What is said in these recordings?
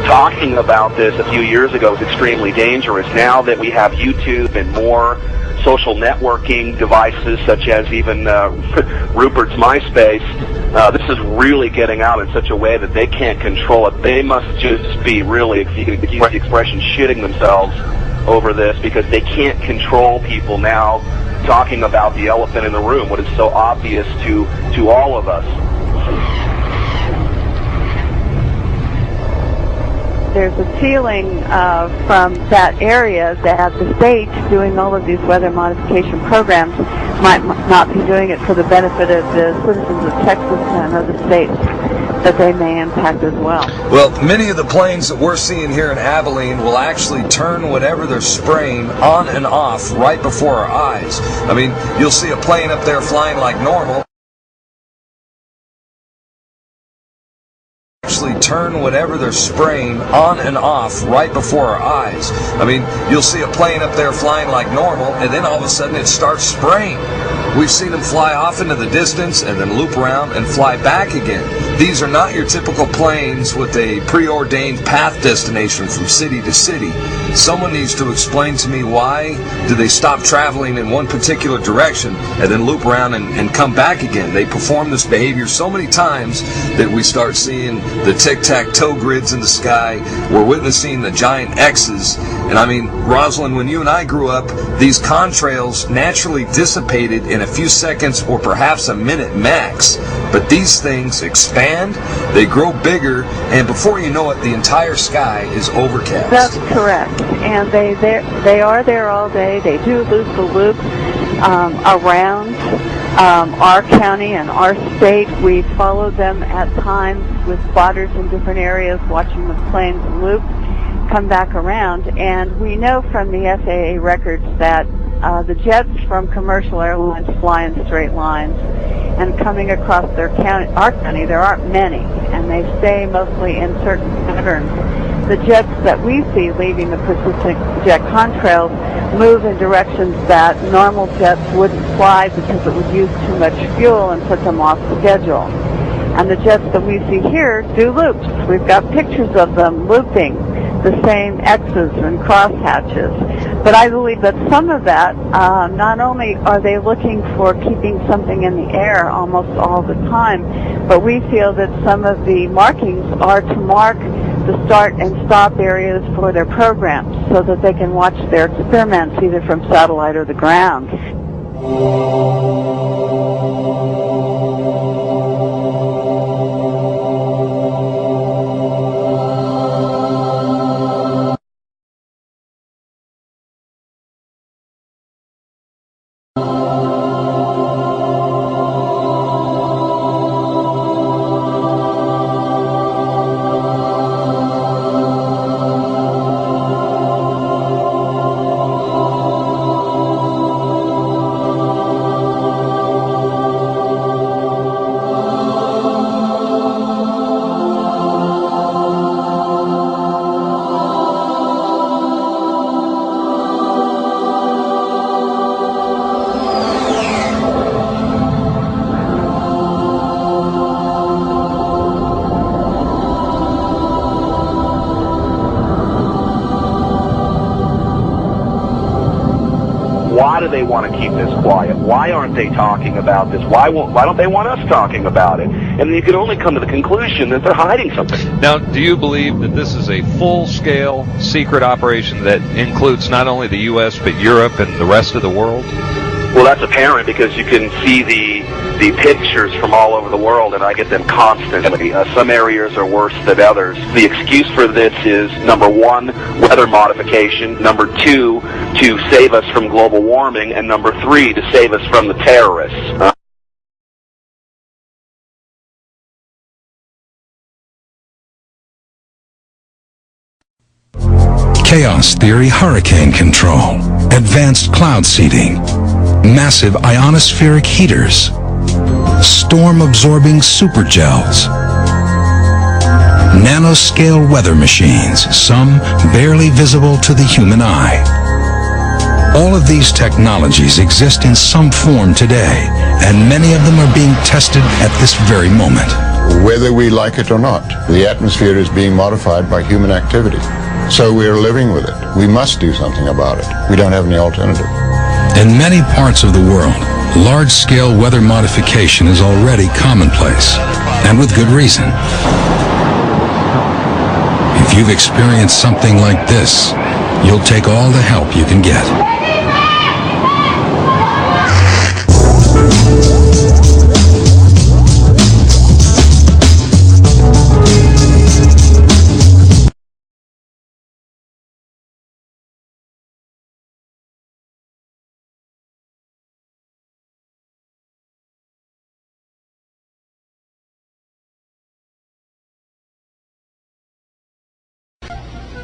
talking about this a few years ago was extremely dangerous. Now that we have YouTube and more social networking devices, such as even Rupert's MySpace, this is really getting out in such a way that they can't control it. They must just be really, if you could use the expression, shitting themselves over this, because they can't control people now talking about the elephant in the room, what is so obvious to all of us. There's a feeling from that area that the state doing all of these weather modification programs might not be doing it for the benefit of the citizens of Texas and other states that they may impact as well. Well, many of the planes that we're seeing here in Abilene will actually turn whatever they're spraying on and off right before our eyes. I mean, you'll see a plane up there flying like normal. Actually turn whatever they're spraying on and off right before our eyes. I mean, you'll see a plane up there flying like normal, and then all of a sudden it starts spraying. We've seen them fly off into the distance and then loop around and fly back again. These are not your typical planes with a preordained path destination from city to city. Someone needs to explain to me, why do they stop traveling in one particular direction and then loop around and come back again? They perform this behavior so many times that we start seeing the tic-tac-toe grids in the sky. We're witnessing the giant X's. And I mean, Rosalind, when you and I grew up, these contrails naturally dissipated in a few seconds or perhaps a minute max. But these things expand, they grow bigger, and before you know it, the entire sky is overcast. That's correct. And they are there all day. They do loop-the-loop around our county and our state. We follow them at times with spotters in different areas, watching the planes loop, come back around. And we know from the FAA records that the jets from commercial airlines fly in straight lines, and coming across our county, there aren't many, and they stay mostly in certain patterns. The jets that we see leaving the persistent jet contrails move in directions that normal jets wouldn't fly because it would use too much fuel and put them off schedule. And the jets that we see here do loops. We've got pictures of them looping the same X's and crosshatches. But I believe that some of that, not only are they looking for keeping something in the air almost all the time, but we feel that some of the markings are to mark the start and stop areas for their programs so that they can watch their experiments either from satellite or the ground. Why do they want to keep this quiet? Why aren't they talking about this? Why don't they want us talking about it? And you can only come to the conclusion that they're hiding something. Now, do you believe that this is a full-scale secret operation that includes not only the U.S. but Europe and the rest of the world? Well, that's apparent because you can see the pictures from all over the world, and I get them constantly. Some areas are worse than others. The excuse for this is, number one, weather modification, number two, to save us from global warming, and number three, to save us from the terrorists. Chaos theory hurricane control, advanced cloud seeding, massive ionospheric heaters, storm-absorbing supergels, nanoscale weather machines, some barely visible to the human eye. All of these technologies exist in some form today, and many of them are being tested at this very moment. whether we like it or not. The atmosphere is being modified by human activity. So we're living with it. We must do something about it. We don't have any alternative. In many parts of the world, large-scale weather modification is already commonplace, and with good reason. If you've experienced something like this, you'll take all the help you can get.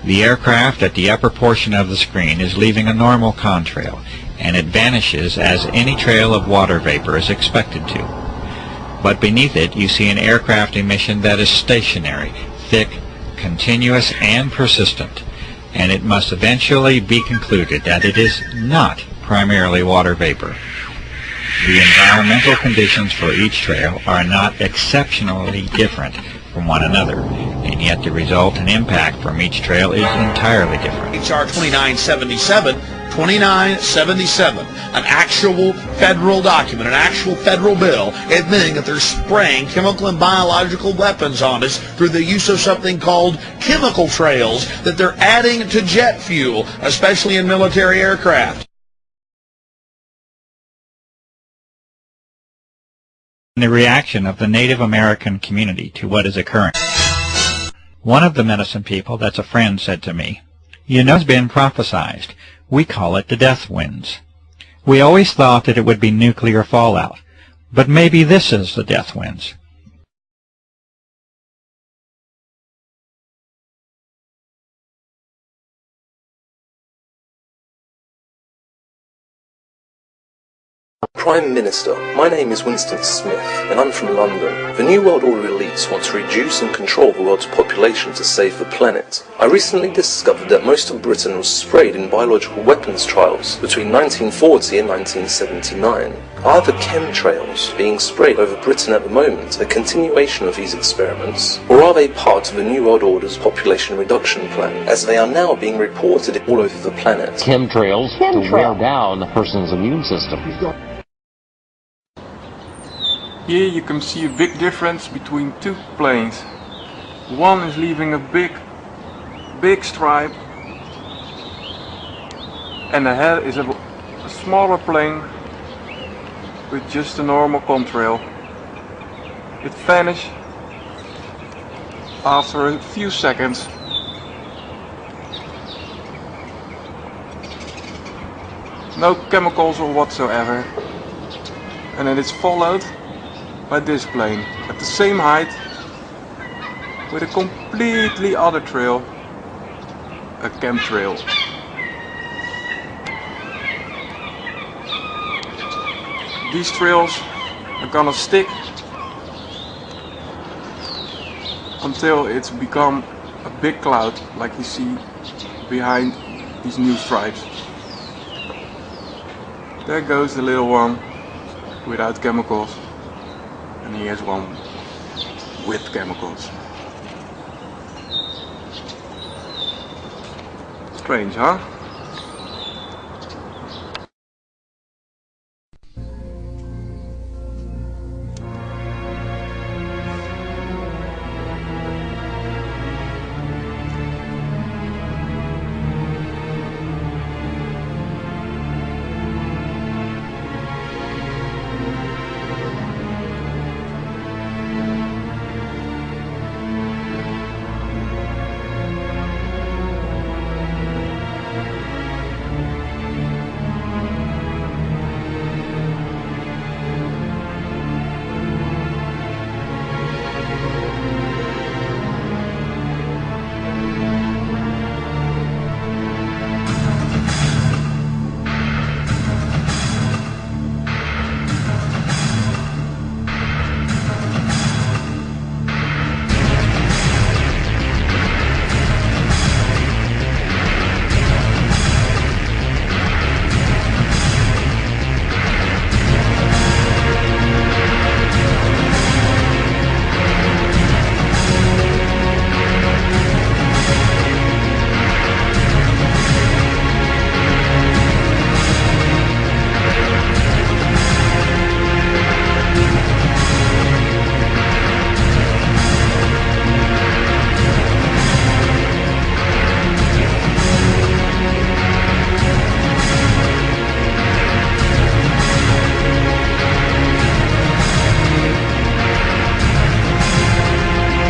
The aircraft at the upper portion of the screen is leaving a normal contrail, and it vanishes as any trail of water vapor is expected to. But beneath it you see an aircraft emission that is stationary, thick, continuous, and persistent, and it must eventually be concluded that it is not primarily water vapor. The environmental conditions for each trail are not exceptionally different from one another, and yet the result and impact from each trail is entirely different. HR 2977, an actual federal document, an actual federal bill admitting that they're spraying chemical and biological weapons on us through the use of something called chemical trails that they're adding to jet fuel, especially in military aircraft. The reaction of the Native American community to what is occurring. One of the medicine people that's a friend said to me, "You know, it's been prophesized. We call it the death winds. We always thought that it would be nuclear fallout, but maybe this is the death winds." Prime Minister, my name is Winston Smith and I'm from London. The New World Order elites want to reduce and control the world's population to save the planet. I recently discovered that most of Britain was sprayed in biological weapons trials between 1940 and 1979. Are the chemtrails being sprayed over Britain at the moment a continuation of these experiments, or are they part of the New World Order's population reduction plan, as they are now being reported all over the planet? Chemtrails to wear down a person's immune system. Here you can see a big difference between two planes. One is leaving a big stripe, and ahead is a smaller plane with just a normal contrail. It vanished after a few seconds. No chemicals or whatsoever. And then it's followed by this plane at the same height with a completely other trail, a chemtrail. These trails are gonna stick until it's become a big cloud like you see behind these new stripes. There goes the little one without chemicals. And here's one with chemicals. Strange, huh?